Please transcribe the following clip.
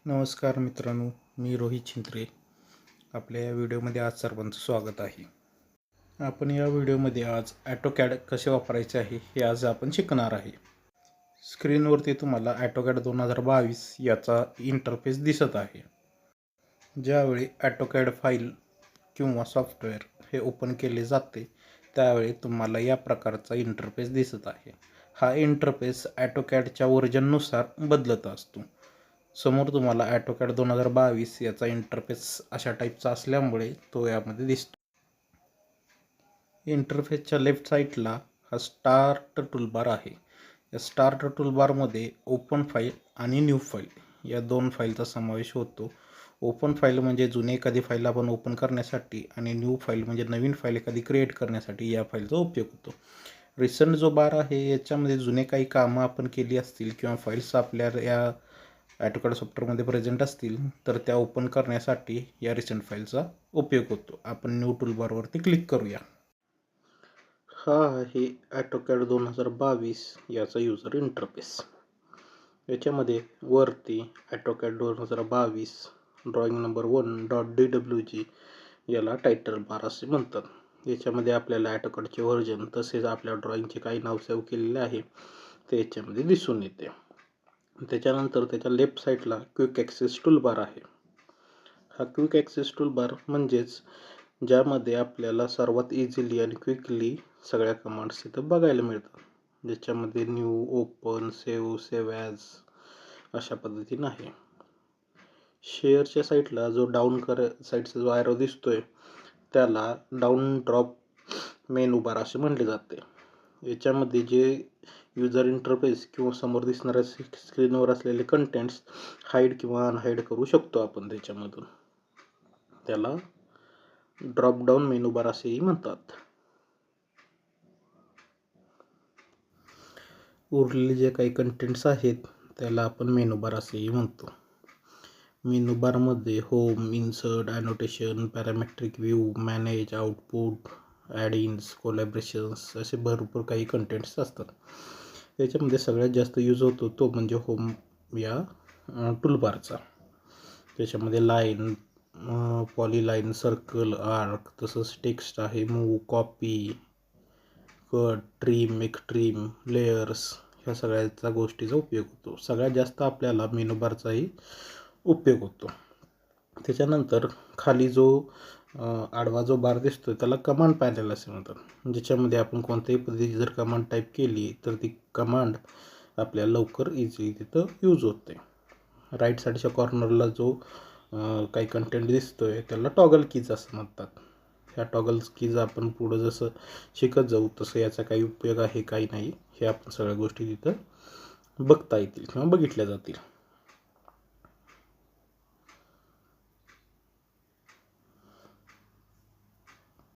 नमस्कार मित्रांनो, मी रोहित छिंत्रे. आपल्या या व्हिडिओमध्ये आज सर्वांचं स्वागत आहे. आपण या व्हिडिओमध्ये आज ॲटोकॅड कसे वापरायचे आहे हे आज आपण शिकणार आहे. स्क्रीनवरती तुम्हाला ॲटोकॅड 2022 याचा इंटरफेस दिसत आहे. ज्यावेळी ॲटोकॅड फाईल किंवा सॉफ्टवेअर हे ओपन केले जाते त्यावेळी तुम्हाला या प्रकारचा इंटरफेस दिसत आहे. हा इंटरफेस ॲटोकॅडच्या व्हर्जननुसार बदलत असतो. समोर तुम्हाला ॲटोकॅड 2022 याचा इंटरफेस अशा टाईपचा असल्यामुळे तो यामध्ये दिसतो. इंटरफेसच्या लेफ्ट साईडला हा स्टार्ट टूलबार आहे. या स्टार्ट टूलबारमध्ये ओपन फाईल आणि न्यू फाईल या दोन फाईलचा समावेश होतो. ओपन फाईल म्हणजे जुने एखादी फाईल आपण ओपन करण्यासाठी आणि न्यू फाईल म्हणजे नवीन फाईल एखादी क्रिएट करण्यासाठी या फाईलचा उपयोग होतो. रिसेंट जो बार आहे याच्यामध्ये जुने काही कामं आपण केली असतील किंवा फाईल्स आपल्या या ॲटोकॅड सॉफ्टवेअरमध्ये प्रेझेंट असतील तर त्या ओपन करण्यासाठी या रिसेंट फाईलचा उपयोग होतो. आपण न्यू टूलबारवरती क्लिक करूया. हा आहे ॲटोकॅड 2022 याचा यूजर इंटरफेस. याच्यामध्ये वरती ॲटोकॅड 2022 ड्रॉइंग नंबर 1.dwg याला टायटल बार असे म्हणतात. याच्यामध्ये आपल्याला ॲटोकॅडचे व्हर्जन तसेच आपल्या ड्रॉइंगचे काही नाव सेव्ह केलेले आहे ते याच्यामध्ये दिसून येते. त्याच्यानंतर त्याच्या लेफ्ट साईडला क्विक ॲक्सेस टूलबार आहे. हा क्विक ॲक्सेस टूलबार म्हणजेच ज्यामध्ये आपल्याला सर्वात इझिली आणि क्विकली सगळ्या कमांड्स इथं बघायला मिळतात. ज्याच्यामध्ये new, open, save, save as अशा पद्धतीने आहे. शेअरच्या साईडला जो साईडचा जो ॲरो दिसतोय त्याला डाऊन ड्रॉप मेनू बार असे म्हटले जाते. याच्यामध्ये जे यूजर इंटरफेस किंवा समोर दिसणाऱ्या स्क्रीनवर असलेले कंटेंट्स हाईड किंवा अनहाईड करू शकतो आपण त्याच्यामधून. त्याला ड्रॉप डाऊन मेनू बार असेही म्हणतात. उरलेले जे काही कंटेंट्स आहेत त्याला आपण मेनू बार असेही म्हणतो. मेनू बारमध्ये home, insert, annotation, parametric view, manage, output, add-ins, collaborations असे भरपूर काही कंटेंट्स असतात. याच्यामध्ये सगळ्यात जास्त यूज होतो तो म्हणजे होम या टूलबारचा. त्याच्यामध्ये लाईन, पॉलीलाईन, सर्कल, आर्क तसंच टेक्स्ट आहे, move, copy, cut, trim, extreme, layers ह्या सगळ्याचा गोष्टीचा उपयोग होतो. सगळ्यात जास्त आपल्याला मेनू बारचाही उपयोग होतो. त्याच्यानंतर खाली जो आडवा जो बार दिसतो त्याला कमांड पॅनल असे म्हणतात. ज्याच्यामध्ये आपण कोणत्याही पद्धतीची जर कमांड टाईप केली तर ती कमांड आपल्याला लवकर इझिली तिथं यूज होते. राईट साईडच्या कॉर्नरला जो काही कंटेंट दिसतोय त्याला टॉगल कीज असं म्हणतात. ह्या टॉगल कीज आपण पुढं जसं शिकत जाऊ तसं याचा काही उपयोग आहे काही नाही हे आपण सगळ्या गोष्टी तिथं बघता येतील किंवा बघितल्या जातील.